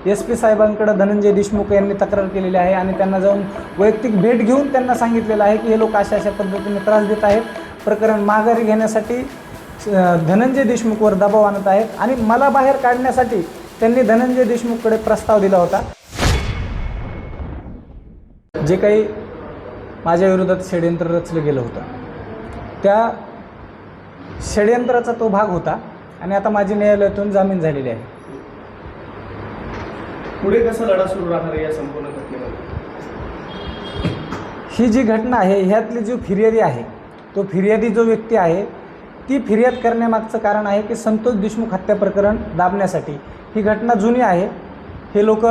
SP साहेबांकडे Dhananjay Deshmukh यांनी तक्रार केलेली आहे आणि त्यांना जाऊन वैयक्तिक भेट घेऊन त्यांना सांगितलेलं आहे की हे लोक अशा पद्धतीने त्रास देत आहेत, प्रकरण माघारी घेण्यासाठी धनंजय देशमुखवर दबाव आणत आहेत आणि मला बाहेर काढण्यासाठी त्यांनी धनंजय देशमुखकडे प्रस्ताव दिला होता। जे काही माझ्या विरोधात षडयंत्र रचलं गेलं होतं त्या षडयंत्राचा तो भाग होता आणि आता माझी न्यायालयातून जामीन झालेली आहे। पुढे कसा लढा सुरू राहणार या संपूर्ण घटनेमध्ये? ही जी घटना आहे ह्यातली जो फिर्यादी आहे तो फिर्यादी जो व्यक्ती आहे ती फिर्याद करण्यामागचं कारण आहे की संतोष देशमुख हत्या प्रकरण दाबण्यासाठी। ही घटना जुनी आहे, हे लोक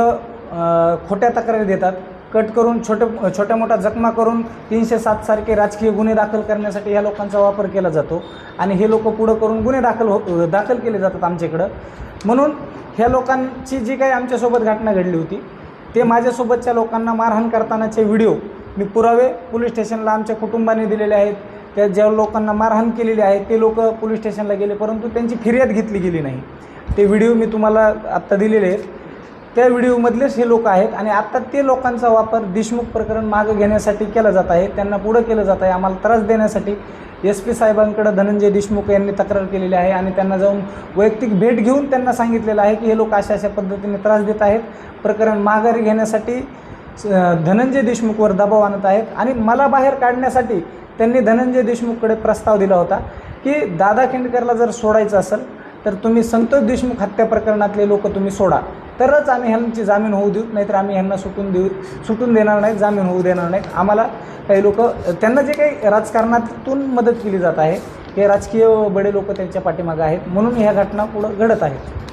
खोट्या तक्रारी देतात, कट करून छोट्या मोठ्या जखमा करून 307 सारखे राजकीय गुन्हे दाखल करण्यासाठी ह्या लोकांचा वापर केला जातो आणि हे लोक पुढं करून गुन्हे दाखल केले जातात आमच्याकडं। म्हणून ह्या लोकांची जी काही आमच्यासोबत घटना घडली होती ते माझ्यासोबतच्या लोकांना मारहाण करतानाचे व्हिडिओ मी पुरावे पोलीस स्टेशनला आमच्या कुटुंबाने दिलेले आहेत। त्या ज्या लोकांना मारहाण केलेली आहे ते लोक पोलीस स्टेशनला गेले परंतु त्यांची फिर्याद घेतली गेली नाही। ते व्हिडिओ मी तुम्हाला आत्ता दिलेले आहेत, त्या व्हिडिओमधलेच हे लोक आहेत आणि आत्ता ते लोकांचा वापर देशमुख प्रकरण मागं घेण्यासाठी केला जात आहे, त्यांना पुढं केलं जात आहे, आम्हाला त्रास देण्यासाठी। SP साहेबांकडे धनंजय देशमुख यांनी तक्रार केलेली आहे आणि त्यांना जाऊन वैयक्तिक भेट घेऊन त्यांना सांगितलेलं आहे की हे लोक अशा पद्धतीने त्रास देत आहेत, प्रकरण माघारी घेण्यासाठी धनंजय देशमुखवर दबाव आणत आहेत आणि मला बाहेर काढण्यासाठी त्यांनी धनंजय देशमुखकडे प्रस्ताव दिला होता की दादा खिंडकरला जर सोडायचं असेल तर तुम्ही संतोष देशमुख हत्या प्रकरणातले लोक तुम्ही सोडा, तरच आम्ही ह्यांची जामीन होऊ देऊ, नाहीतर आम्ही ह्यांना सुटून देणार नाहीत, जामीन होऊ देणार नाहीत। आम्हाला काही लोक त्यांना जे काही राजकारणातून मदत केली जात आहे हे राजकीय बडे लोक त्यांच्या पाठीमागे आहेत, म्हणून ह्या घटना पुढं घडत आहेत।